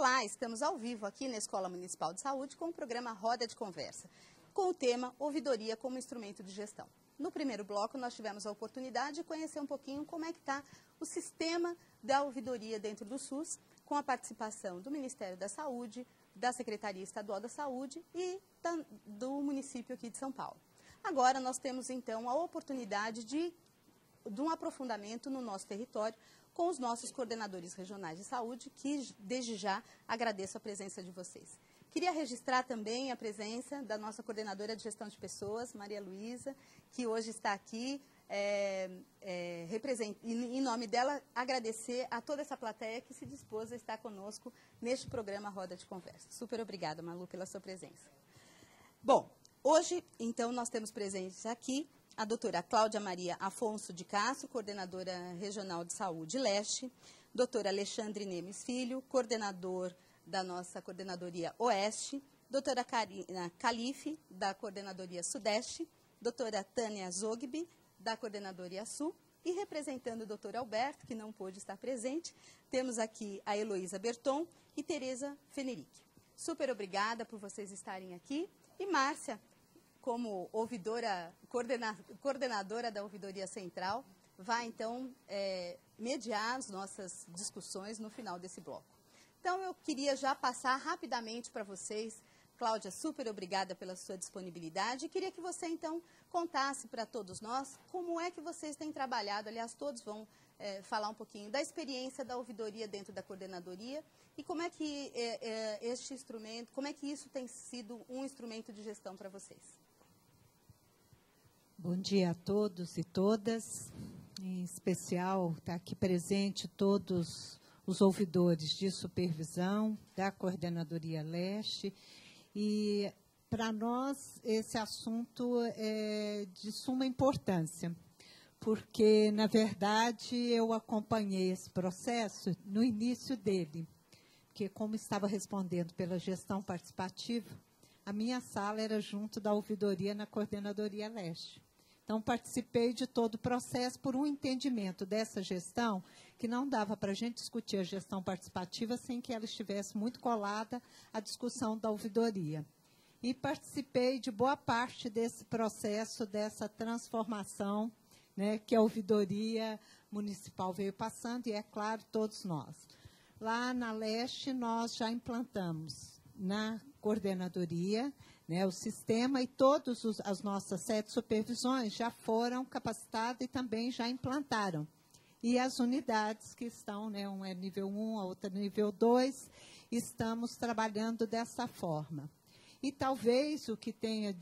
Olá, estamos ao vivo aqui na Escola Municipal de Saúde com o programa Roda de Conversa, com o tema Ouvidoria como Instrumento de Gestão. No primeiro bloco, nós tivemos a oportunidade de conhecer um pouquinho como é que está o sistema da ouvidoria dentro do SUS, com a participação do Ministério da Saúde, da Secretaria Estadual da Saúde e do município aqui de São Paulo. Agora, nós temos, então, a oportunidade de um aprofundamento no nosso território com os nossos coordenadores regionais de saúde, que desde já agradeço a presença de vocês. Queria registrar também a presença da nossa coordenadora de gestão de pessoas, Maria Luísa, que hoje está aqui, em nome dela, agradecer a toda essa plateia que se dispôs a estar conosco neste programa Roda de Conversa. Super obrigada, Malu, pela sua presença. Bom, hoje, então, nós temos presentes aqui a doutora Cláudia Maria Afonso de Castro, coordenadora regional de saúde leste, doutor Alexandre Nemes Filho, coordenador da nossa coordenadoria oeste, doutora Karina Calife, da coordenadoria sudeste, doutora Tânia Zogby, da coordenadoria sul, e representando o doutor Alberto, que não pôde estar presente, temos aqui a Heloísa Berton e Tereza Fenerick. Super obrigada por vocês estarem aqui. E Márcia, como ouvidora, coordenadora da Ouvidoria Central, vai então mediar as nossas discussões no final desse bloco. Então eu queria já passar rapidamente para vocês. Cláudia, super obrigada pela sua disponibilidade. E queria que você então contasse para todos nós como é que vocês têm trabalhado, aliás, todos vão falar um pouquinho da experiência da ouvidoria dentro da coordenadoria e como é que este instrumento, como é que isso tem sido um instrumento de gestão para vocês. Bom dia a todos e todas, em especial está aqui presente todos os ouvidores de supervisão da Coordenadoria Leste e para nós esse assunto é de suma importância, porque na verdade eu acompanhei esse processo no início dele, porque como estava respondendo pela gestão participativa, a minha sala era junto da ouvidoria na Coordenadoria Leste. Então, participei de todo o processo por um entendimento dessa gestão que não dava para a gente discutir a gestão participativa sem que ela estivesse muito colada à discussão da ouvidoria. E participei de boa parte desse processo, dessa transformação, né, que a ouvidoria municipal veio passando, e, é claro, todos nós. Lá na Leste, nós já implantamos na coordenadoria, né, o sistema, e todas as nossas 7 supervisões já foram capacitadas e também já implantaram. E as unidades que estão, né, uma é nível 1, a outra é nível 2, estamos trabalhando dessa forma. E talvez o que tenha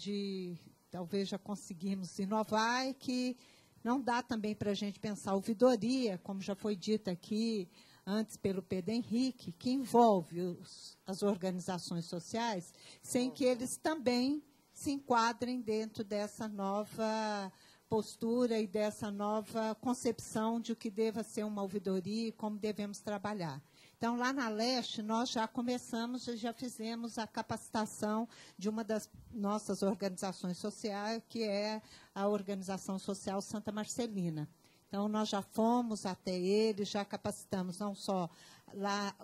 talvez já conseguimos inovar, é que não dá também para a gente pensar ouvidoria, como já foi dito aqui antes pelo Pedro Henrique, que envolve as organizações sociais, sem que eles também se enquadrem dentro dessa nova postura e dessa nova concepção de o que deva ser uma ouvidoria e como devemos trabalhar. Então, lá na Leste, nós já começamos, já fizemos a capacitação de uma das nossas organizações sociais, que é a Organização Social Santa Marcelina. Então, nós já fomos até eles, já capacitamos não só lá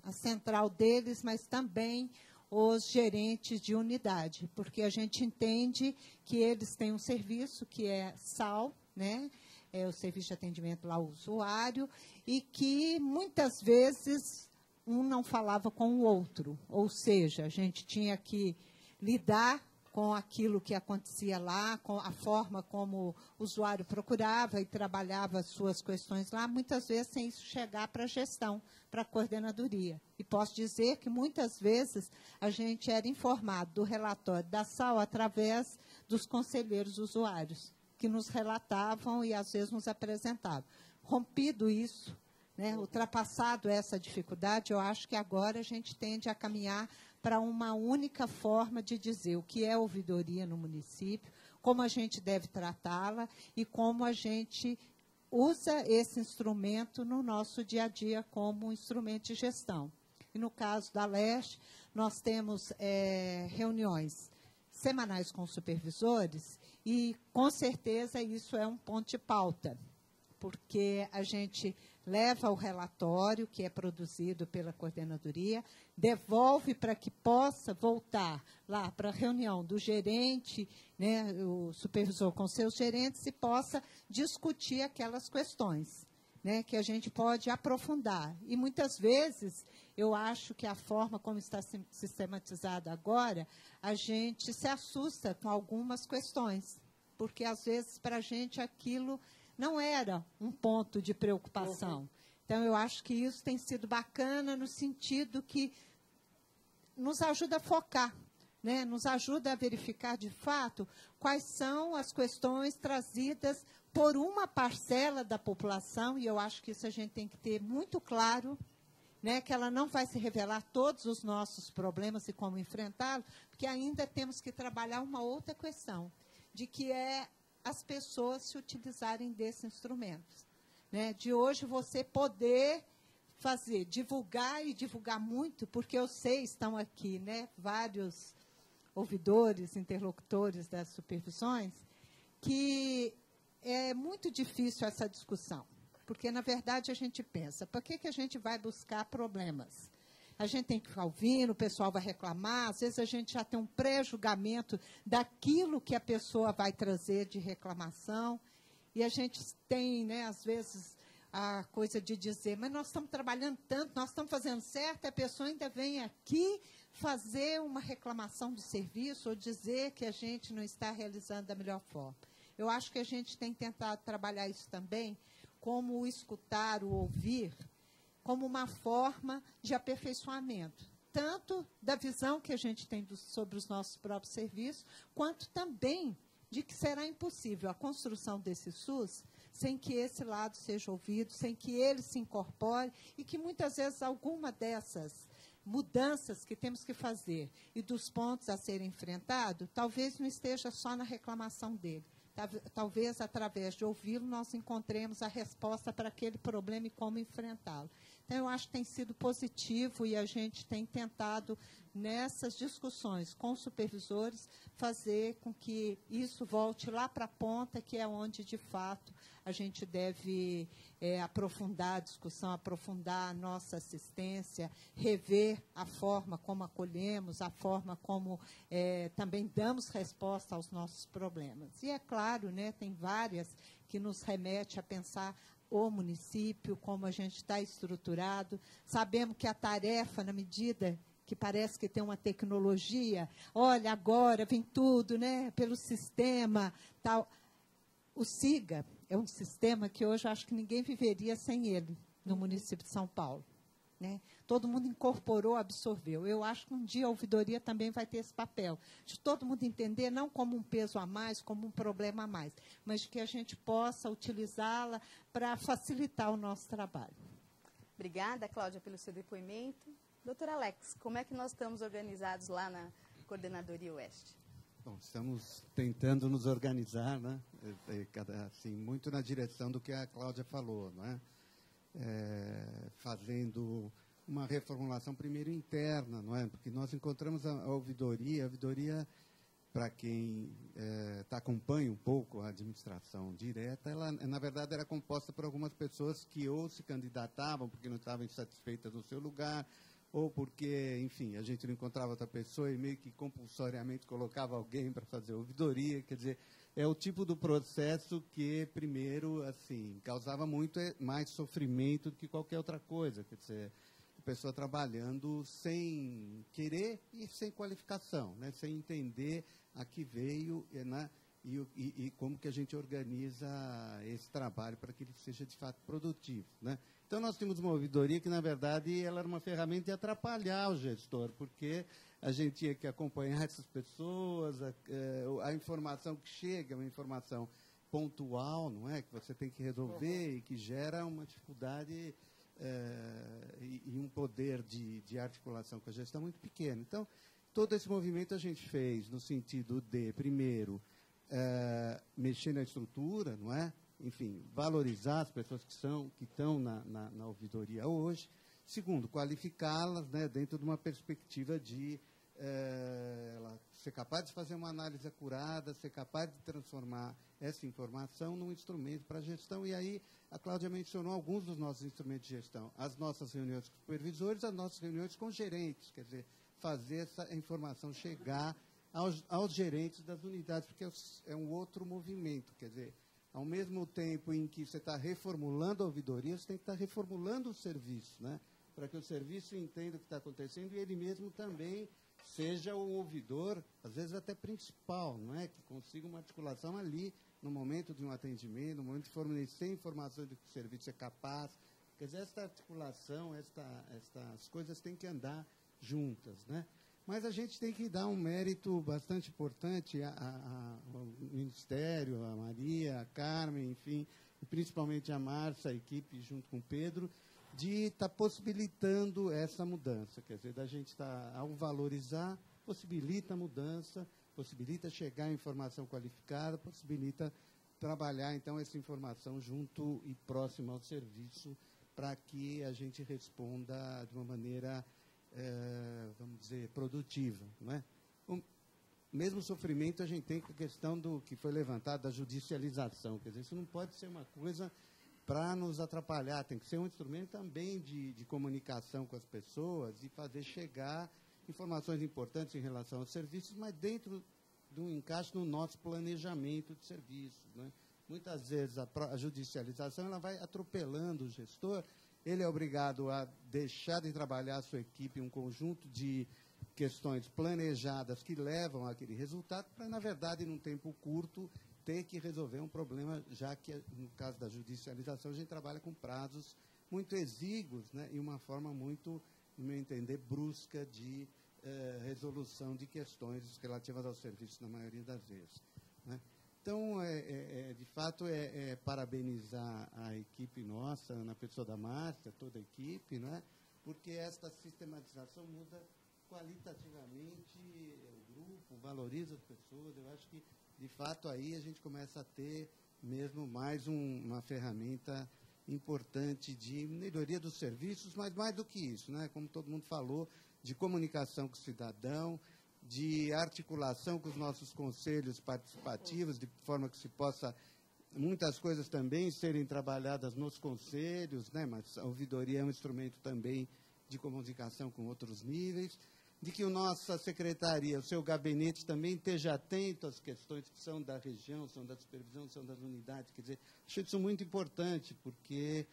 a central deles, mas também os gerentes de unidade, porque a gente entende que eles têm um serviço que é SAL, né? É o serviço de atendimento lá ao usuário, e que muitas vezes um não falava com o outro, ou seja, a gente tinha que lidar com aquilo que acontecia lá, com a forma como o usuário procurava e trabalhava as suas questões lá, muitas vezes sem isso chegar para a gestão, para a coordenadoria. E posso dizer que muitas vezes a gente era informado do relatório da SAL através dos conselheiros usuários, que nos relatavam e às vezes nos apresentavam. Rompido isso, né, ultrapassado essa dificuldade, eu acho que agora a gente tende a caminhar para uma única forma de dizer o que é ouvidoria no município, como a gente deve tratá-la e como a gente usa esse instrumento no nosso dia a dia como um instrumento de gestão. E no caso da Leste, nós temos reuniões semanais com supervisores e, com certeza, isso é um ponto de pauta, porque a gente leva o relatório que é produzido pela coordenadoria, devolve para que possa voltar lá para a reunião do gerente, né, o supervisor com seus gerentes, e possa discutir aquelas questões, né, que a gente pode aprofundar. E, muitas vezes, eu acho que a forma como está sistematizada agora, a gente se assusta com algumas questões, porque, às vezes, para a gente aquilo não era um ponto de preocupação. Então, eu acho que isso tem sido bacana no sentido que nos ajuda a focar, né? Nos ajuda a verificar, de fato, quais são as questões trazidas por uma parcela da população, e eu acho que isso a gente tem que ter muito claro, né, que ela não vai se revelar todos os nossos problemas e como enfrentá-los, porque ainda temos que trabalhar uma outra questão, de que é as pessoas se utilizarem desses instrumentos, né? De hoje você poder fazer, divulgar e divulgar muito, porque eu sei, estão aqui, né, vários ouvidores, interlocutores das supervisões, que é muito difícil essa discussão, porque, na verdade, a gente pensa, por que a gente vai buscar problemas? A gente tem que ficar ouvindo, o pessoal vai reclamar, às vezes a gente já tem um pré-julgamento daquilo que a pessoa vai trazer de reclamação, e a gente tem, né, às vezes, a coisa de dizer, mas nós estamos trabalhando tanto, nós estamos fazendo certo, e a pessoa ainda vem aqui fazer uma reclamação do serviço ou dizer que a gente não está realizando da melhor forma. Eu acho que a gente tem tentado trabalhar isso também, como o escutar, o ouvir, como uma forma de aperfeiçoamento, tanto da visão que a gente tem sobre os nossos próprios serviços, quanto também de que será impossível a construção desse SUS sem que esse lado seja ouvido, sem que ele se incorpore, e que muitas vezes alguma dessas mudanças que temos que fazer e dos pontos a serem enfrentados, talvez não esteja só na reclamação dele. Talvez, através de ouvi-lo, nós encontremos a resposta para aquele problema e como enfrentá-lo. Então, eu acho que tem sido positivo e a gente tem tentado, nessas discussões com os supervisores, fazer com que isso volte lá para a ponta, que é onde, de fato, a gente deve aprofundar a discussão, aprofundar a nossa assistência, rever a forma como acolhemos, a forma como também damos resposta aos nossos problemas. E, é claro, né, tem várias que nos remete a pensar o município, como a gente está estruturado. Sabemos que a tarefa, na medida que parece que tem uma tecnologia, olha, agora vem tudo, né, pelo sistema, tal. O SIGA é um sistema que hoje eu acho que ninguém viveria sem ele no município de São Paulo, né? Todo mundo incorporou, absorveu. Eu acho que um dia a ouvidoria também vai ter esse papel, de todo mundo entender, não como um peso a mais, como um problema a mais, mas de que a gente possa utilizá-la para facilitar o nosso trabalho. Obrigada, Cláudia, pelo seu depoimento. Doutor Alex, como é que nós estamos organizados lá na Coordenadoria Oeste? Bom, estamos tentando nos organizar, né? Assim, muito na direção do que a Cláudia falou, não é? Fazendo uma reformulação primeiro interna, não é? Porque nós encontramos a ouvidoria, para quem acompanha um pouco a administração direta, ela, na verdade, era composta por algumas pessoas que ou se candidatavam porque não estavam insatisfeitas no seu lugar, ou porque, enfim, a gente não encontrava outra pessoa e meio que compulsoriamente colocava alguém para fazer ouvidoria. Quer dizer, é o tipo do processo que, primeiro, assim, causava muito mais sofrimento do que qualquer outra coisa. Quer dizer, a pessoa trabalhando sem querer e sem qualificação, né? Sem entender a que veio, né? E como que a gente organiza esse trabalho para que ele seja, de fato, produtivo, né? Então, nós temos uma ouvidoria que, na verdade, ela era uma ferramenta de atrapalhar o gestor, porque a gente tinha que acompanhar essas pessoas, a informação que chega é uma informação pontual, não é? Que você tem que resolver e que gera uma dificuldade e um poder de articulação com a gestão muito pequeno. Então, todo esse movimento a gente fez no sentido de, primeiro, mexer na estrutura, não é? Enfim, valorizar as pessoas que estão na ouvidoria hoje. Segundo, qualificá-las, né, dentro de uma perspectiva de ela ser capaz de fazer uma análise acurada, ser capaz de transformar essa informação num instrumento para gestão. E aí a Cláudia mencionou alguns dos nossos instrumentos de gestão. As nossas reuniões com supervisores, as nossas reuniões com gerentes, quer dizer, fazer essa informação chegar aos gerentes das unidades, porque é um outro movimento, quer dizer, ao mesmo tempo em que você está reformulando a ouvidoria, você tem que estar reformulando o serviço, né? Para que o serviço entenda o que está acontecendo e ele mesmo também seja o ouvidor, às vezes até principal, não é? Que consiga uma articulação ali, no momento de um atendimento, no momento de fornecer informações de que o serviço é capaz. Quer dizer, essa articulação, essas coisas têm que andar juntas, né? Mas a gente tem que dar um mérito bastante importante ao Ministério, a Maria, a Carmen, enfim, e principalmente a Márcia, a equipe, junto com o Pedro, de estar possibilitando essa mudança. Quer dizer, da gente estar, ao valorizar, possibilita a mudança, possibilita chegar a informação qualificada, possibilita trabalhar, então, essa informação junto e próximo ao serviço para que a gente responda de uma maneira, vamos dizer, produtiva. Não é? O mesmo sofrimento a gente tem com a questão do que foi levantado, da judicialização. Quer dizer, isso não pode ser uma coisa para nos atrapalhar, tem que ser um instrumento também de comunicação com as pessoas e fazer chegar informações importantes em relação aos serviços, mas dentro de um encaixe no nosso planejamento de serviços. Né? Muitas vezes a judicialização ela vai atropelando o gestor, ele é obrigado a deixar de trabalhar a sua equipe em um conjunto de questões planejadas que levam àquele resultado, para, na verdade, num tempo curto, ter que resolver um problema, já que, no caso da judicialização, a gente trabalha com prazos muito exíguos, né, e uma forma muito, no meu entender, brusca de resolução de questões relativas aos serviços, na maioria das vezes. Né. Então, de fato, parabenizar a equipe nossa, na pessoa da Márcia, toda a equipe, né, porque esta sistematização muda qualitativamente o grupo, valoriza as pessoas. Eu acho que, de fato, aí a gente começa a ter mesmo mais uma ferramenta importante de melhoria dos serviços, mas mais do que isso, né? Como todo mundo falou, de comunicação com o cidadão, de articulação com os nossos conselhos participativos, de forma que se possa muitas coisas também serem trabalhadas nos conselhos, né? Mas a ouvidoria é um instrumento também de comunicação com outros níveis, de que a nossa secretaria, o seu gabinete também esteja atento às questões que são da região, são da supervisão, são das unidades. Quer dizer, acho isso muito importante, porque,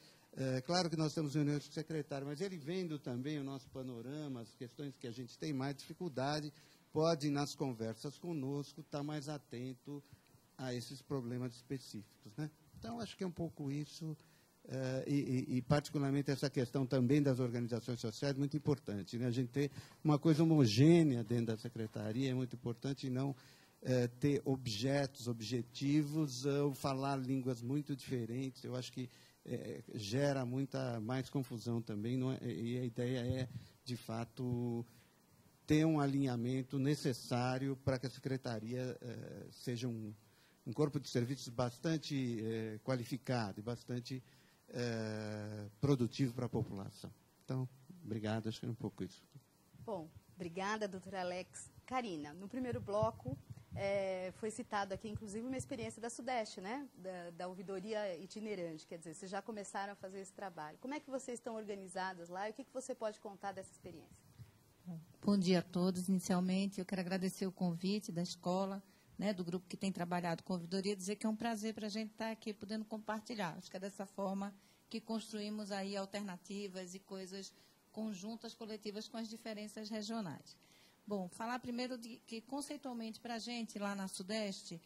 claro que nós temos reuniões com o secretário, mas ele vendo também o nosso panorama, as questões que a gente tem mais dificuldade, pode, nas conversas conosco, estar mais atento a esses problemas específicos. Né? Então, acho que é um pouco isso. E particularmente essa questão também das organizações sociais, muito importante. Né? A gente ter uma coisa homogênea dentro da secretaria é muito importante, e não ter objetivos, ou falar línguas muito diferentes. Eu acho que gera muita mais confusão também, não é? E a ideia é, de fato, ter um alinhamento necessário para que a secretaria seja um corpo de serviços bastante qualificado e bastante produtivo para a população. Então, obrigado, acho que é um pouco isso. Bom, obrigada, doutora Alex. Karina, no primeiro bloco, foi citado aqui, inclusive, uma experiência da Sudeste, né? Da ouvidoria itinerante, quer dizer, vocês já começaram a fazer esse trabalho. Como é que vocês estão organizadas lá e o que você pode contar dessa experiência? Bom dia a todos. Inicialmente, eu quero agradecer o convite da escola, né, do grupo que tem trabalhado com ouvidoria, dizer que é um prazer para a gente estar aqui podendo compartilhar. Acho que é dessa forma que construímos aí alternativas e coisas conjuntas, coletivas, com as diferenças regionais. Bom, falar primeiro de que, conceitualmente, para a gente, lá na Sudeste,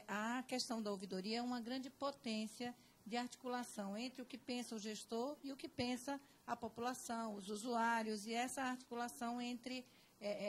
a questão da ouvidoria é uma grande potência de articulação entre o que pensa o gestor e o que pensa a população, os usuários, e essa articulação entre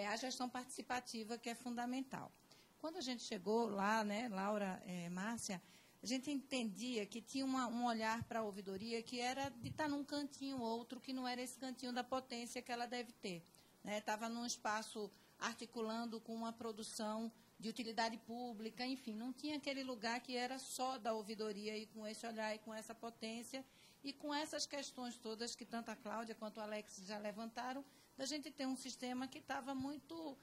a gestão participativa, que é fundamental. Quando a gente chegou lá, né, Laura, Márcia, a gente entendia que tinha um olhar para a ouvidoria que era de estar num cantinho outro, que não era esse cantinho da potência que ela deve ter. Estava num espaço articulando com uma produção de utilidade pública, enfim, não tinha aquele lugar que era só da ouvidoria, e com esse olhar e com essa potência e com essas questões todas que tanto a Cláudia quanto o Alex já levantaram, da gente ter um sistema que estava muito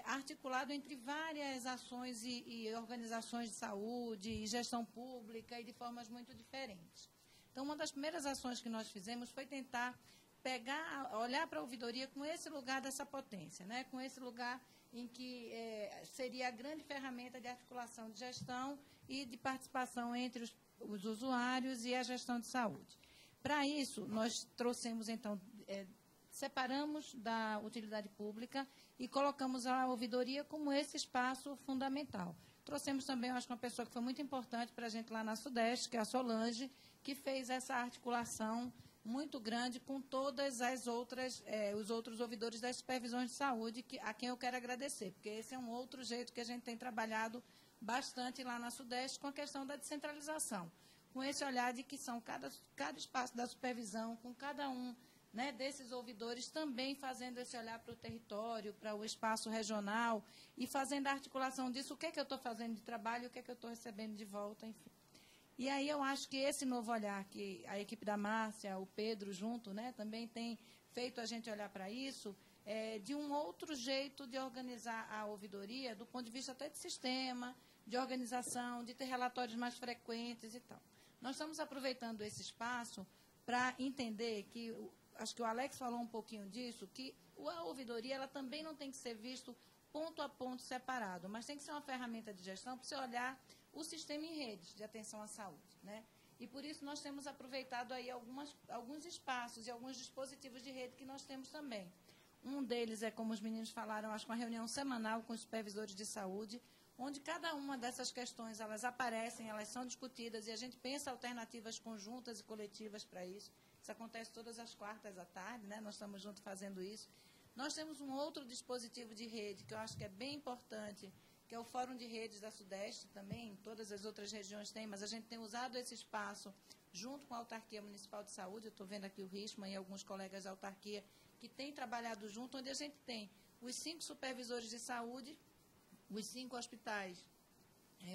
articulado entre várias ações e organizações de saúde e gestão pública e de formas muito diferentes. Então, uma das primeiras ações que nós fizemos foi tentar olhar para a ouvidoria com esse lugar dessa potência, né? Com esse lugar em que seria a grande ferramenta de articulação de gestão e de participação entre os usuários e a gestão de saúde. Para isso, nós trouxemos, então, separamos da utilidade pública e colocamos a ouvidoria como esse espaço fundamental. Trouxemos também, eu acho que uma pessoa que foi muito importante para a gente lá na Sudeste, que é a Solange, que fez essa articulação muito grande com todas as outras, os outros ouvidores das supervisões de saúde, a quem eu quero agradecer, porque esse é um outro jeito que a gente tem trabalhado bastante lá na Sudeste com a questão da descentralização, com esse olhar de que são cada espaço da supervisão, com cada um, né, desses ouvidores também fazendo esse olhar para o território, para o espaço regional e fazendo a articulação disso, o que é que eu estou fazendo de trabalho, o que é que eu estou recebendo de volta, enfim. E aí eu acho que esse novo olhar, que a equipe da Márcia, o Pedro junto, né, também tem feito a gente olhar para isso, de um outro jeito de organizar a ouvidoria, do ponto de vista até de sistema, de organização, de ter relatórios mais frequentes e tal. Nós estamos aproveitando esse espaço para entender que, acho que o Alex falou um pouquinho disso, que a ouvidoria ela também não tem que ser visto ponto a ponto separado, mas tem que ser uma ferramenta de gestão para você olhar o sistema em redes de atenção à saúde, né? E por isso nós temos aproveitado aí alguns espaços e alguns dispositivos de rede que nós temos também. Um deles é, como os meninos falaram, acho que uma reunião semanal com os supervisores de saúde, onde cada uma dessas questões elas aparecem, elas são discutidas e a gente pensa alternativas conjuntas e coletivas para isso. Isso acontece todas as quartas à tarde, né? Nós estamos juntos fazendo isso. Nós temos um outro dispositivo de rede que eu acho que é bem importante, que é o Fórum de Redes da Sudeste também, todas as outras regiões têm, mas a gente tem usado esse espaço junto com a Autarquia Municipal de Saúde, eu estou vendo aqui o Richman e alguns colegas da autarquia que têm trabalhado junto, onde a gente tem os 5 supervisores de saúde, os 5 hospitais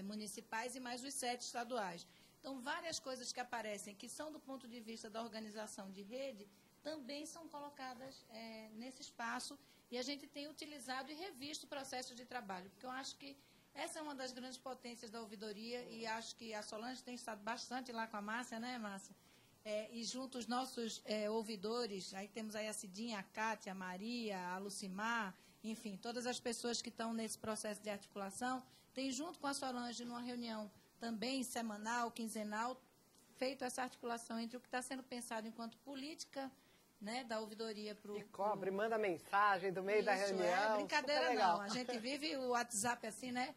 municipais e mais os 7 estaduais. Então, várias coisas que aparecem, que são do ponto de vista da organização de rede, também são colocadas nesse espaço e a gente tem utilizado e revisto o processo de trabalho, porque eu acho que essa é uma das grandes potências da ouvidoria e acho que a Solange tem estado bastante lá com a Márcia, né, Márcia? E junto os nossos ouvidores, aí temos aí a Cidinha, a Cátia, a Maria, a Lucimar, enfim, todas as pessoas que estão nesse processo de articulação, tem junto com a Solange, numa reunião também semanal, quinzenal, feito essa articulação entre o que está sendo pensado enquanto política, né, da ouvidoria para o... E cobre, manda mensagem do meio da reunião. É brincadeira não, a gente vive o WhatsApp assim, né?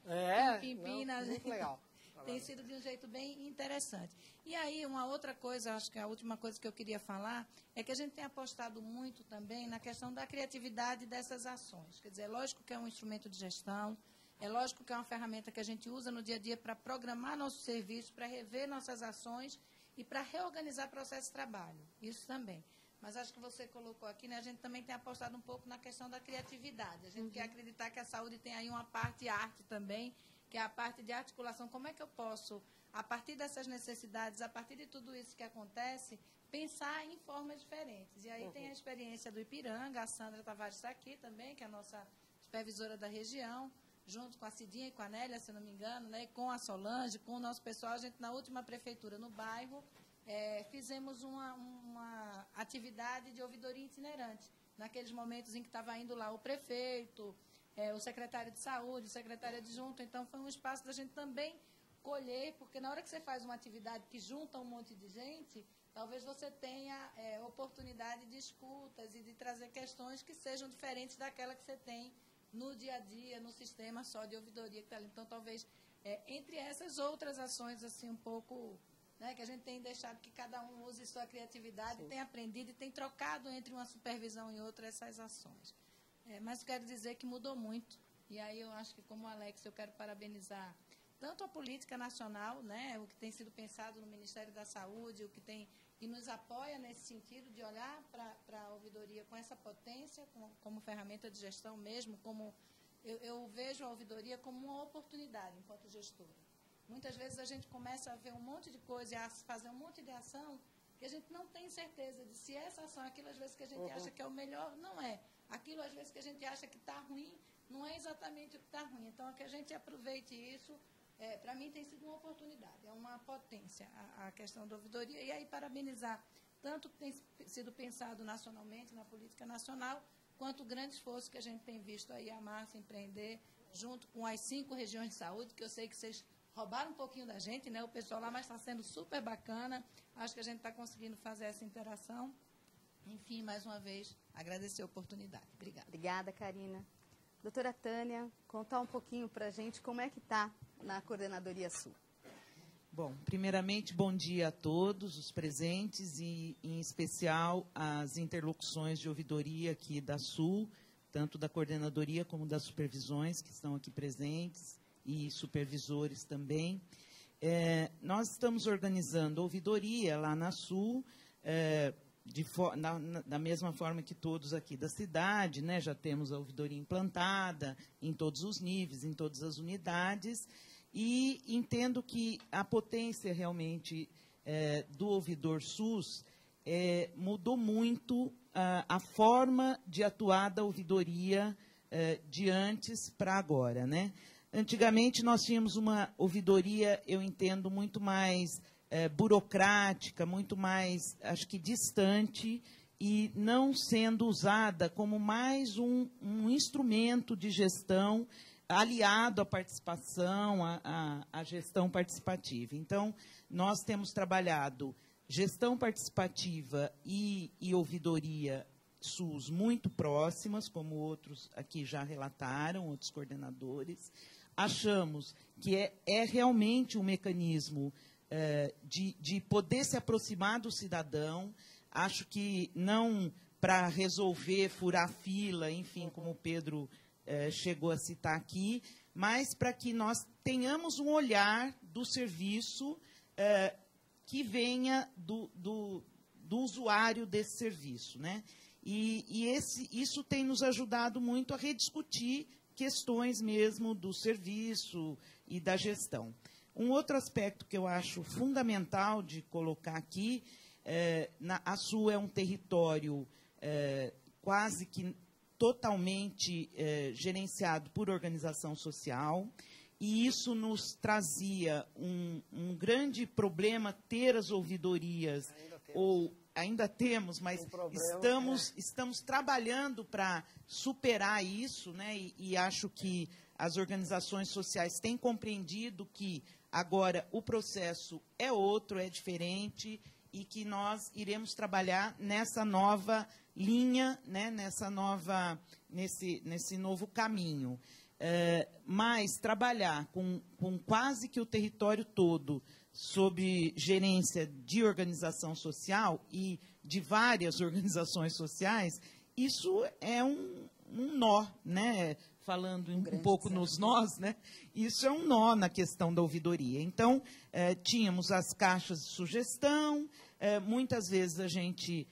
Muito legal. Tem sido de um jeito bem interessante. E aí, uma outra coisa, acho que a última coisa que eu queria falar, é que a gente tem apostado muito também na questão da criatividade dessas ações. Quer dizer, é lógico que é um instrumento de gestão, é lógico que é uma ferramenta que a gente usa no dia a dia para programar nosso serviço, para rever nossas ações e para reorganizar processo de trabalho. Isso também. Mas acho que você colocou aqui, né, a gente também tem apostado um pouco na questão da criatividade. A gente quer acreditar que a saúde tem aí uma parte arte também, que é a parte de articulação. Como é que eu posso, a partir dessas necessidades, a partir de tudo isso que acontece, pensar em formas diferentes? E aí tem a experiência do Ipiranga, a Sandra Tavares está aqui também, que é a nossa supervisora da região, junto com a Cidinha e com a Nélia, se não me engano, né, com a Solange, com o nosso pessoal. A gente, na última prefeitura no bairro, fizemos uma atividade de ouvidoria itinerante, naqueles momentos em que estava indo lá o prefeito, o secretário de saúde, o secretário adjunto. Então, foi um espaço da gente também colher, porque na hora que você faz uma atividade que junta um monte de gente, talvez você tenha oportunidade de escutas e de trazer questões que sejam diferentes daquela que você tem no dia a dia, no sistema só de ouvidoria que está ali. Então, talvez, entre essas outras ações, assim, um pouco... né, que a gente tem deixado que cada um use sua criatividade, tem aprendido e tem trocado entre uma supervisão e outra essas ações. Mas eu quero dizer que mudou muito. E aí eu acho que, como o Alex, eu quero parabenizar tanto a política nacional, né, o que tem sido pensado no Ministério da Saúde, o que nos apoia nesse sentido de olhar para a ouvidoria com essa potência, como ferramenta de gestão mesmo, como eu vejo a ouvidoria como uma oportunidade enquanto gestora. Muitas vezes a gente começa a ver um monte de coisa e a fazer um monte de ação que a gente não tem certeza de se essa ação, aquilo às vezes que a gente acha que é o melhor, não é. aquilo, às vezes, que a gente acha que está ruim, não é exatamente o que está ruim. Então, que a gente aproveite isso, para mim tem sido uma oportunidade, é uma potência a questão da ouvidoria. E aí, parabenizar tanto que tem sido pensado nacionalmente, na política nacional, quanto o grande esforço que a gente tem visto aí a Márcia empreender, junto com as 5 regiões de saúde, que eu sei que vocês roubaram um pouquinho da gente, né, o pessoal lá, mas está sendo super bacana. Acho que a gente está conseguindo fazer essa interação. Enfim, mais uma vez, agradecer a oportunidade. Obrigada. Obrigada, Karina. Doutora Tânia, contar um pouquinho para a gente como é que está na Coordenadoria Sul. Bom, primeiramente, bom dia a todos os presentes e, em especial, as interlocuções de ouvidoria aqui da Sul, tanto da coordenadoria como das supervisões que estão aqui presentes e supervisores também. Nós estamos organizando ouvidoria lá na Sul, da mesma forma que todos aqui da cidade, né? Já temos a ouvidoria implantada em todos os níveis, em todas as unidades, e entendo que a potência realmente do ouvidor SUS mudou muito a forma de atuar da ouvidoria de antes para agora, né? Antigamente, nós tínhamos uma ouvidoria, eu entendo, muito mais burocrática, muito mais, acho que, distante, e não sendo usada como mais um instrumento de gestão aliado à participação, à gestão participativa. Então, nós temos trabalhado gestão participativa e ouvidoria SUS muito próximas, como outros aqui já relataram, outros coordenadores. Achamos que é realmente um mecanismo de poder se aproximar do cidadão. Acho que não para resolver, furar fila, enfim, como o Pedro chegou a citar aqui, mas para que nós tenhamos um olhar do serviço que venha do usuário desse serviço, né? Isso tem nos ajudado muito a rediscutir questões mesmo do serviço e da gestão. Um outro aspecto que eu acho fundamental de colocar aqui, a Sul é um território quase que totalmente gerenciado por organização social, e isso nos trazia um grande problema ter as ouvidorias, ainda temos, mas estamos trabalhando para superar isso, né? E acho que as organizações sociais têm compreendido que agora o processo é outro, é diferente, e que nós iremos trabalhar nessa nova linha, né? Nesse novo caminho. Mas trabalhar com quase que o território todo sob gerência de organização social e de várias organizações sociais, isso é um nó, né? Falando um pouco nos nós, né? Isso é um nó na questão da ouvidoria. Então, tínhamos as caixas de sugestão, muitas vezes a gente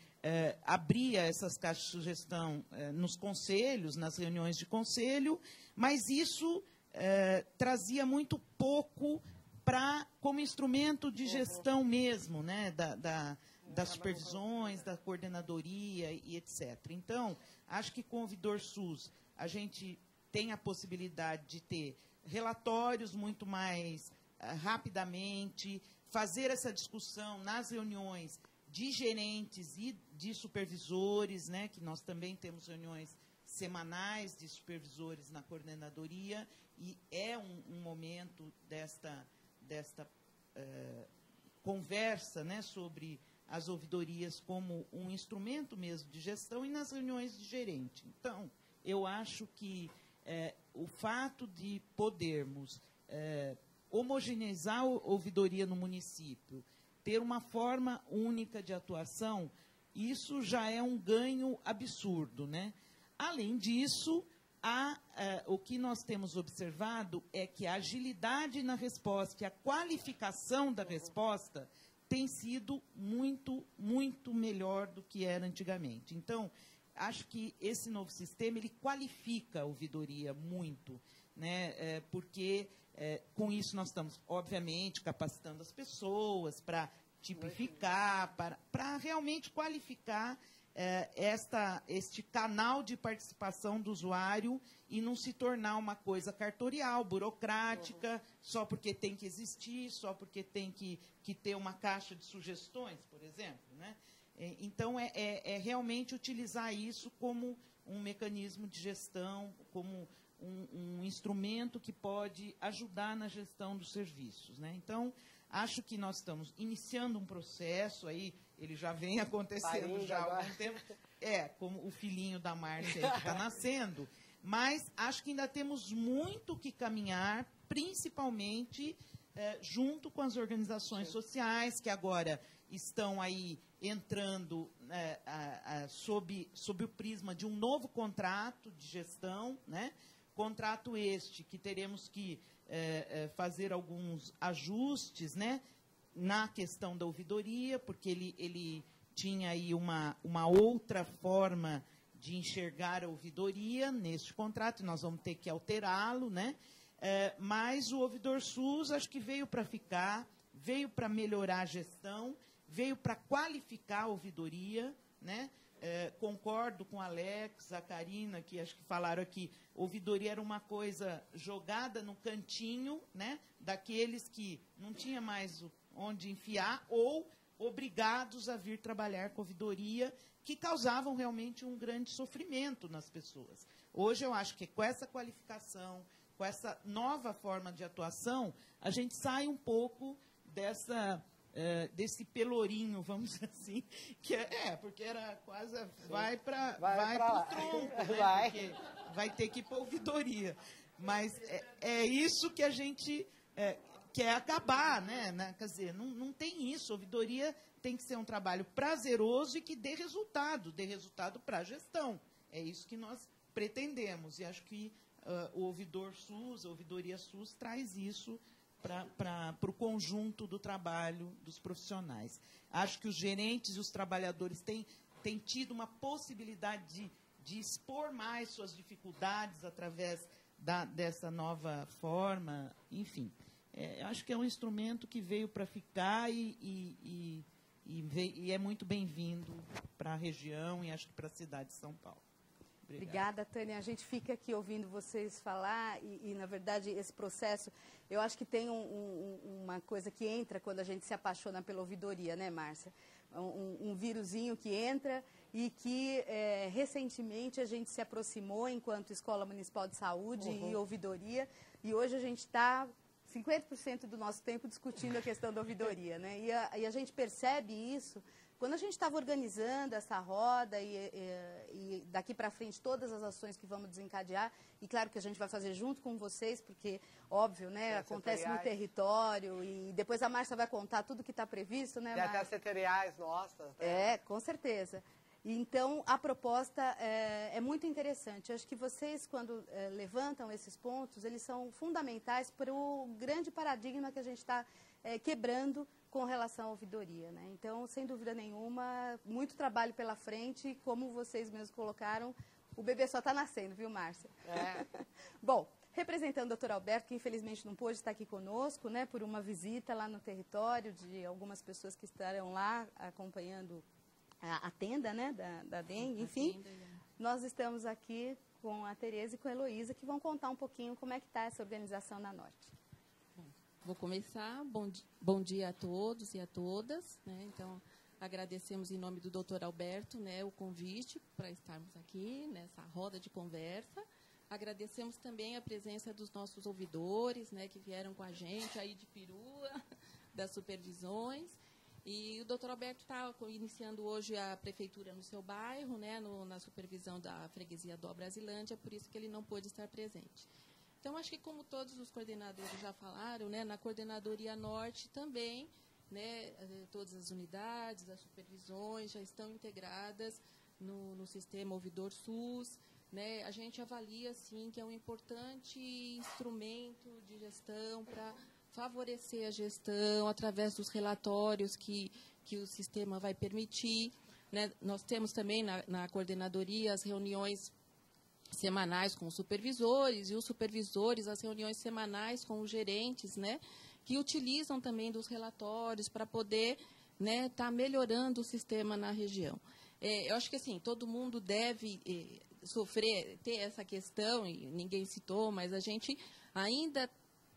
abria essas caixas de sugestão nos conselhos, nas reuniões de conselho, mas isso trazia muito pouco como instrumento de gestão mesmo, né, das supervisões, da coordenadoria e etc. Então, acho que com o ouvidor SUS a gente tem a possibilidade de ter relatórios muito mais rapidamente, fazer essa discussão nas reuniões de gerentes e de supervisores, né, que nós também temos reuniões semanais de supervisores na coordenadoria, e é um momento desta conversa, né, sobre as ouvidorias como um instrumento mesmo de gestão e nas reuniões de gerente. Então, eu acho que o fato de podermos homogeneizar a ouvidoria no município, ter uma forma única de atuação, isso já é um ganho absurdo, né? Além disso, o que nós temos observado é que a agilidade na resposta e a qualificação da resposta tem sido muito, muito melhor do que era antigamente. Então, acho que esse novo sistema ele qualifica a ouvidoria muito, né? Porque com isso nós estamos, obviamente, capacitando as pessoas para tipificar, para realmente qualificar este canal de participação do usuário e não se tornar uma coisa cartorial, burocrática, só porque tem que existir, só porque tem que ter uma caixa de sugestões, por exemplo, né? Então, é realmente utilizar isso como um mecanismo de gestão, como um instrumento que pode ajudar na gestão dos serviços, né? Então, acho que nós estamos iniciando um processo, aí ele já vem acontecendo já há algum tempo, como o filhinho da Márcia que está nascendo, mas acho que ainda temos muito que caminhar, principalmente junto com as organizações sociais, que agora estão aí entrando sob o prisma de um novo contrato de gestão, né? Contrato este que teremos que fazer alguns ajustes, né, na questão da ouvidoria, porque ele tinha aí uma outra forma de enxergar a ouvidoria neste contrato, e nós vamos ter que alterá-lo, né? Mas o ouvidor SUS acho que veio para ficar, veio para melhorar a gestão, veio para qualificar a ouvidoria, né? Concordo com a Alex, a Karina, que acho que falaram aqui, ouvidoria era uma coisa jogada no cantinho, né, daqueles que não tinha mais onde enfiar ou obrigados a vir trabalhar com ouvidoria, que causavam realmente um grande sofrimento nas pessoas. Hoje eu acho que com essa qualificação, com essa nova forma de atuação, a gente sai um pouco desse pelourinho, vamos dizer assim, que porque era quase, vai para o tronco, né? Porque vai ter que ir para a ouvidoria. Mas é isso que a gente quer acabar, né? Quer dizer, não tem isso. A ouvidoria tem que ser um trabalho prazeroso e que dê resultado para a gestão. É isso que nós pretendemos. E acho que o ouvidor SUS, a ouvidoria SUS, traz isso para o conjunto do trabalho dos profissionais. Acho que os gerentes e os trabalhadores têm tido uma possibilidade de expor mais suas dificuldades através dessa nova forma. Enfim, acho que é um instrumento que veio para ficar e é muito bem-vindo para a região e acho que para a cidade de São Paulo. Obrigada, Tânia. A gente fica aqui ouvindo vocês falar e, na verdade, esse processo, eu acho que tem uma coisa que entra quando a gente se apaixona pela ouvidoria, né, Márcia? Um vírusinho que entra e que, recentemente, a gente se aproximou enquanto Escola Municipal de Saúde e ouvidoria, e hoje a gente está 50% do nosso tempo discutindo a questão da ouvidoria, né? E a gente percebe isso quando a gente estava organizando essa roda e daqui para frente todas as ações que vamos desencadear, e claro que a gente vai fazer junto com vocês, porque, óbvio, né, acontece no território, e depois a Márcia vai contar tudo que está previsto, né, Márcia? Tem até setoriais nossas. Né? Com certeza. Então, a proposta é muito interessante. Acho que vocês, quando levantam esses pontos, eles são fundamentais para o grande paradigma que a gente está quebrando com relação à ouvidoria, né? Então, sem dúvida nenhuma, muito trabalho pela frente e, como vocês mesmos colocaram, o bebê só está nascendo, viu, Márcia? Bom, representando o doutor Alberto, que infelizmente não pôde estar aqui conosco, né, por uma visita lá no território de algumas pessoas que estarão lá acompanhando a tenda, né, da dengue, enfim. Nós estamos aqui com a Tereza e com a Heloísa, que vão contar um pouquinho como é que está essa organização na Norte. Vou começar. Bom dia a todos e a todas, né? Então, agradecemos em nome do Dr. Alberto, né, o convite para estarmos aqui nessa roda de conversa. Agradecemos também a presença dos nossos ouvidores, né, que vieram com a gente aí de perua, das supervisões. E o Dr. Alberto está iniciando hoje a prefeitura no seu bairro, né, na supervisão da freguesia do Brasilândia, por isso que ele não pôde estar presente. Então, acho que como todos os coordenadores já falaram, né, na Coordenadoria Norte também, né, todas as unidades, as supervisões já estão integradas no sistema Ouvidor SUS. Né, a gente avalia, sim, que é um importante instrumento de gestão para favorecer a gestão através dos relatórios que o sistema vai permitir. Né. Nós temos também na coordenadoria as reuniões semanais com os supervisores e os supervisores, as reuniões semanais com os gerentes, né, que utilizam também dos relatórios para poder, né, estar melhorando o sistema na região. eu acho que assim, todo mundo deve ter essa questão, e ninguém citou, mas a gente ainda,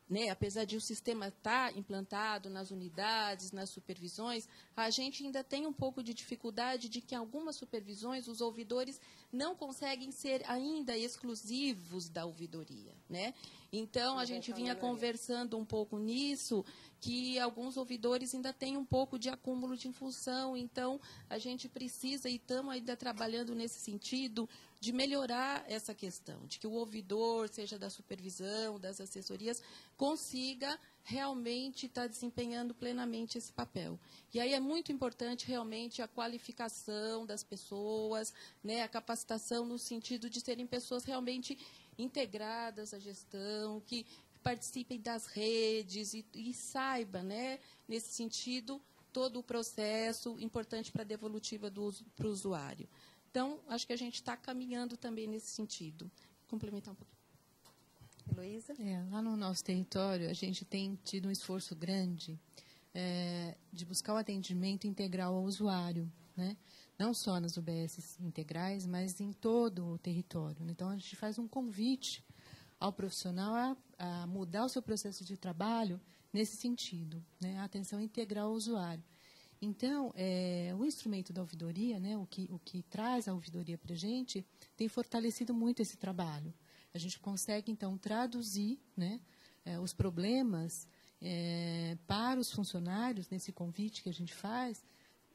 né, apesar de o sistema estar implantado nas unidades, nas supervisões, a gente ainda tem um pouco de dificuldade de que em algumas supervisões os ouvidores não conseguem ser ainda exclusivos da ouvidoria, né? Então, a gente vinha conversando um pouco nisso, que alguns ouvidores ainda têm um pouco de acúmulo de função, então a gente precisa, e estamos ainda trabalhando nesse sentido, de melhorar essa questão, de que o ouvidor, seja da supervisão, das assessorias, consiga realmente estar desempenhando plenamente esse papel. E aí é muito importante realmente a qualificação das pessoas, né, a capacitação no sentido de serem pessoas realmente integradas à gestão, que participem das redes e saiba, né, nesse sentido, todo o processo importante para a devolutiva para o usuário. Então, acho que a gente está caminhando também nesse sentido. Complementar um pouquinho. Heloísa? Lá no nosso território, a gente tem tido um esforço grande de buscar o atendimento integral ao usuário, né? Não só nas UBS integrais, mas em todo o território. Então, a gente faz um convite ao profissional a mudar o seu processo de trabalho nesse sentido, né? A atenção integral ao usuário. Então, o instrumento da ouvidoria, né, o que traz a ouvidoria para a gente, tem fortalecido muito esse trabalho. A gente consegue, então, traduzir, né, os problemas para os funcionários, nesse convite que a gente faz,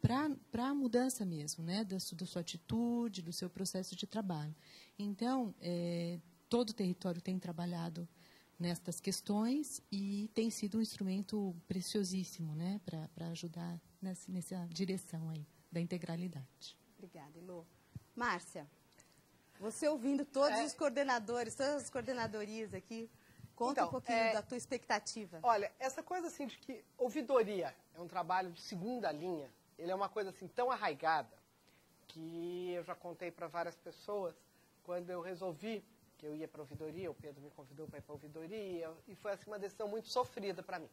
para a mudança mesmo, né, da sua atitude, do seu processo de trabalho. Então, todo o território tem trabalhado nestas questões e tem sido um instrumento preciosíssimo, né, para ajudar nessa direção aí da integralidade. Obrigada, Elô. Márcia, você ouvindo todos os coordenadores, todas as coordenadorias aqui, conta um pouquinho da tua expectativa. Olha, essa coisa assim de que ouvidoria é um trabalho de segunda linha, ele é uma coisa assim tão arraigada que eu já contei para várias pessoas quando eu resolvi que eu ia para a ouvidoria, o Pedro me convidou para ir para a ouvidoria, e foi assim, uma decisão muito sofrida para mim.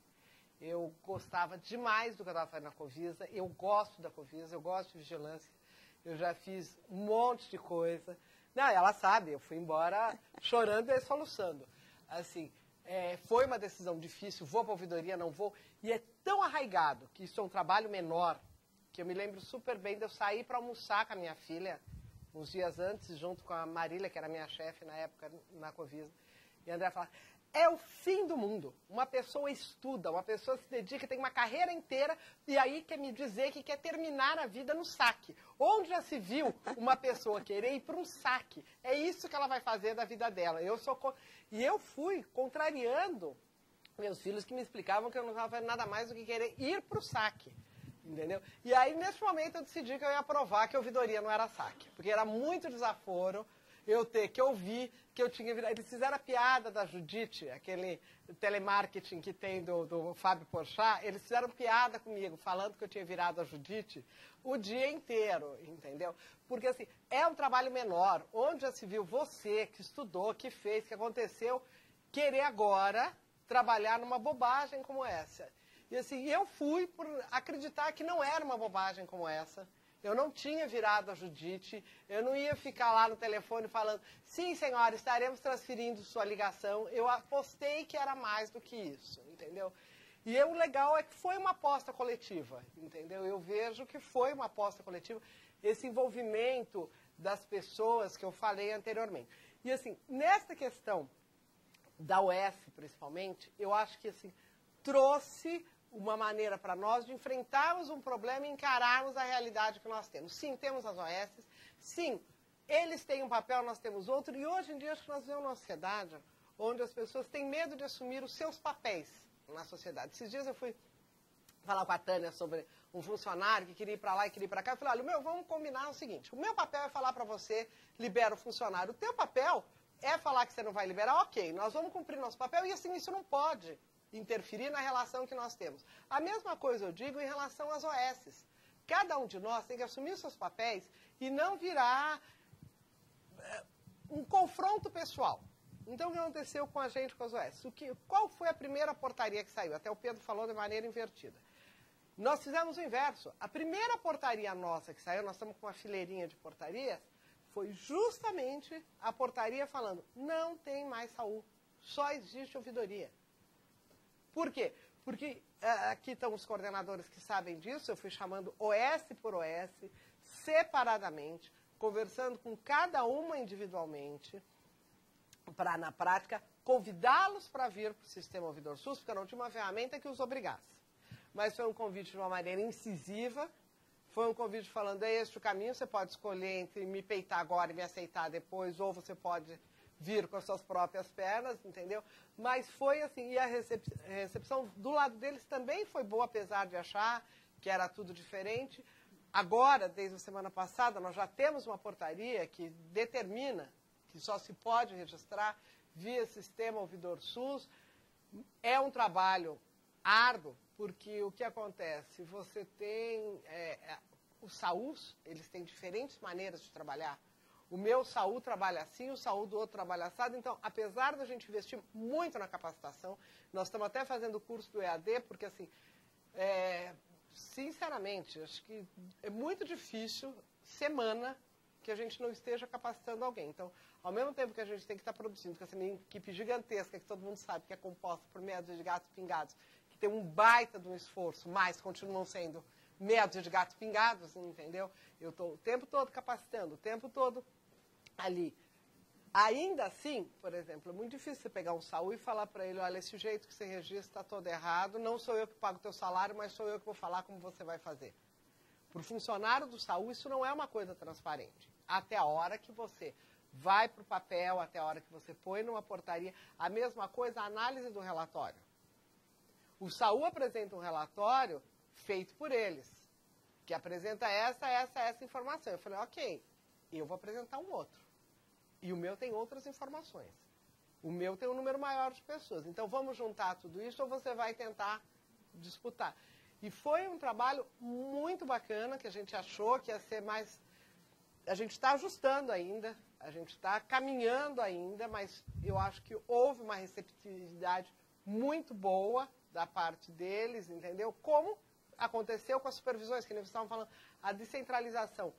Eu gostava demais do que eu estava fazendo na Covisa, eu gosto da Covisa, eu gosto de vigilância, eu já fiz um monte de coisa. Não, ela sabe, eu fui embora chorando e soluçando. Assim, foi uma decisão difícil, vou para a ouvidoria, não vou, e é tão arraigado que isso é um trabalho menor, que eu me lembro super bem de eu sair para almoçar com a minha filha, uns dias antes, junto com a Marília, que era minha chefe na época na Covisa, e a André falava, é o fim do mundo. Uma pessoa estuda, uma pessoa se dedica, tem uma carreira inteira, e aí quer me dizer que quer terminar a vida no saque. Onde já se viu uma pessoa querer ir para um saque? É isso que ela vai fazer da vida dela. E eu fui contrariando meus filhos que me explicavam que eu não estava fazendo nada mais do que querer ir para o saque. Entendeu? E aí, nesse momento, eu decidi que eu ia provar que a ouvidoria não era saque. Porque era muito desaforo eu ter que ouvir que eu tinha virado. Eles fizeram a piada da Judite, aquele telemarketing que tem do Fábio Porchat. Eles fizeram piada comigo, falando que eu tinha virado a Judite o dia inteiro, entendeu? Porque, assim, é um trabalho menor, onde já se viu você, que estudou, que fez, que aconteceu, querer agora trabalhar numa bobagem como essa. E assim, eu fui por acreditar que não era uma bobagem como essa. Eu não tinha virado a Judite, eu não ia ficar lá no telefone falando, sim, senhora, estaremos transferindo sua ligação. Eu apostei que era mais do que isso, entendeu? E o legal é que foi uma aposta coletiva, entendeu? Eu vejo que foi uma aposta coletiva, esse envolvimento das pessoas que eu falei anteriormente. E assim, nessa questão da UF, principalmente, eu acho que assim, trouxe uma maneira para nós de enfrentarmos um problema e encararmos a realidade que nós temos. Sim, temos as OS, sim, eles têm um papel, nós temos outro, e hoje em dia acho que nós vivemos uma sociedade onde as pessoas têm medo de assumir os seus papéis na sociedade. Esses dias eu fui falar com a Tânia sobre um funcionário que queria ir para lá e queria ir para cá, eu falei, olha, vamos combinar o seguinte, o meu papel é falar para você, libera o funcionário, o teu papel é falar que você não vai liberar, ok, nós vamos cumprir nosso papel, e assim, isso não pode interferir na relação que nós temos. A mesma coisa eu digo em relação às OS. Cada um de nós tem que assumir seus papéis e não virar um confronto pessoal. Então, o que aconteceu com a gente com as OS? Qual foi a primeira portaria que saiu? Até o Pedro falou de maneira invertida. Nós fizemos o inverso. A primeira portaria nossa que saiu, nós estamos com uma fileirinha de portarias, foi justamente a portaria falando, não tem mais SAU, só existe ouvidoria. Por quê? Porque aqui estão os coordenadores que sabem disso, eu fui chamando OS por OS, separadamente, conversando com cada uma individualmente, para, na prática, convidá-los para vir para o sistema Ouvidor SUS, porque eu não tinha uma ferramenta que os obrigasse. Mas foi um convite de uma maneira incisiva, foi um convite falando, é este o caminho, você pode escolher entre me peitar agora e me aceitar depois, ou você pode vir com as suas próprias pernas, entendeu? Mas foi assim, e a recepção do lado deles também foi boa, apesar de achar que era tudo diferente. Agora, desde a semana passada, nós já temos uma portaria que determina que só se pode registrar via sistema Ouvidor SUS. É um trabalho árduo, porque o que acontece? Você tem os SAUs, eles têm diferentes maneiras de trabalhar. O meu SAU trabalha assim, o SAU do outro trabalha assado. Então, apesar da gente investir muito na capacitação, nós estamos até fazendo o curso do EAD, porque, assim, sinceramente, acho que é muito difícil, semana, que a gente não esteja capacitando alguém. Então, ao mesmo tempo que a gente tem que estar produzindo, com essa equipe gigantesca, que todo mundo sabe que é composta por meia dúzia de gatos pingados, que tem um baita de um esforço, mas continuam sendo meia dúzia de gatos pingados, entendeu? Eu estou o tempo todo capacitando, o tempo todo ali. Ainda assim, por exemplo, é muito difícil você pegar um SAU e falar para ele, olha, esse jeito que você registra está todo errado, não sou eu que pago o teu salário, mas sou eu que vou falar como você vai fazer. Para o funcionário do SAU, isso não é uma coisa transparente. Até a hora que você vai para o papel, até a hora que você põe numa portaria, a mesma coisa, a análise do relatório. O SAU apresenta um relatório feito por eles, que apresenta essa informação. Eu falei, ok, eu vou apresentar um outro. E o meu tem outras informações. O meu tem um número maior de pessoas. Então, vamos juntar tudo isso ou você vai tentar disputar? E foi um trabalho muito bacana, que a gente achou que ia ser mais... A gente está ajustando ainda, a gente está caminhando ainda, mas eu acho que houve uma receptividade muito boa da parte deles, entendeu? Como aconteceu com as supervisões, que nós estavam falando, a descentralização.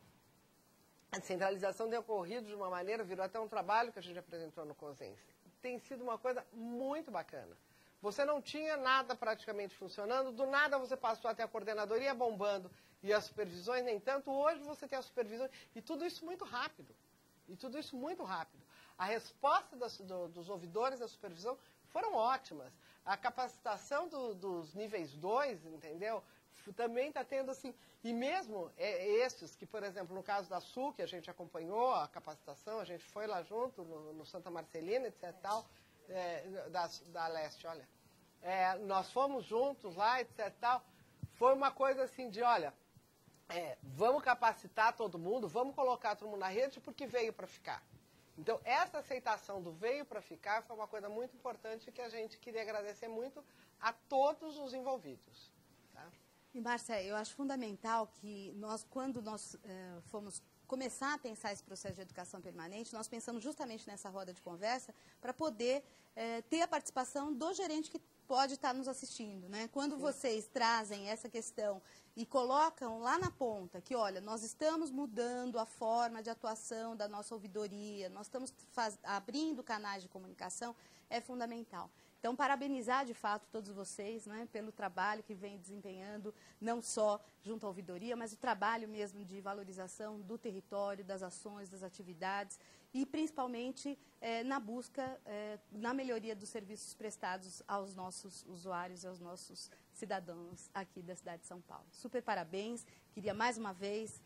A descentralização tem ocorrido de uma maneira, virou até um trabalho que a gente apresentou no COSENSE. Tem sido uma coisa muito bacana. Você não tinha nada praticamente funcionando, do nada você passou até a coordenadoria bombando e as supervisões, nem tanto. Hoje você tem as supervisões e tudo isso muito rápido. E tudo isso muito rápido. A resposta dos ouvidores da supervisão foram ótimas. A capacitação dos níveis 2, entendeu? Também está tendo assim, e mesmo esses que, por exemplo, no caso da SU, que a gente acompanhou a capacitação, a gente foi lá junto, no Santa Marcelina, etc. tal, da Leste, olha. Nós fomos juntos lá, etc. tal. Foi uma coisa assim de, olha, vamos capacitar todo mundo, vamos colocar todo mundo na rede porque veio para ficar. Então, essa aceitação do veio para ficar foi uma coisa muito importante que a gente queria agradecer muito a todos os envolvidos. Tá? E, Márcia, eu acho fundamental que quando nós fomos começar a pensar esse processo de educação permanente, nós pensamos justamente nessa roda de conversa para poder ter a participação do gerente que pode estar nos assistindo, né? Quando vocês trazem essa questão e colocam lá na ponta que, olha, nós estamos mudando a forma de atuação da nossa ouvidoria, nós estamos abrindo canais de comunicação, é fundamental. Então, parabenizar, de fato, todos vocês, né, pelo trabalho que vem desempenhando, não só junto à ouvidoria, mas o trabalho mesmo de valorização do território, das ações, das atividades e, principalmente, na busca, na melhoria dos serviços prestados aos nossos usuários e aos nossos cidadãos aqui da cidade de São Paulo. Super parabéns. Queria, mais uma vez,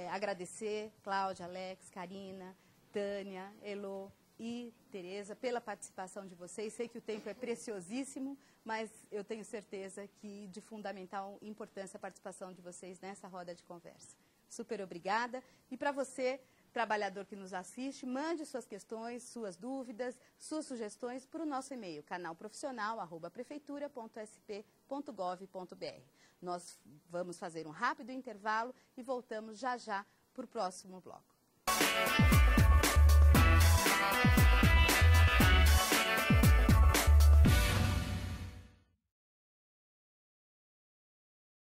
agradecer Cláudia, Alex, Karina, Tânia, Elô e Tereza pela participação de vocês. Sei que o tempo é preciosíssimo, mas eu tenho certeza que de fundamental importância a participação de vocês nessa roda de conversa. Super obrigada. E para você, trabalhador que nos assiste, mande suas questões, suas dúvidas, suas sugestões para o nosso e-mail, canalprofissional@prefeitura.sp.gov.br. Nós vamos fazer um rápido intervalo e voltamos já já para o próximo bloco.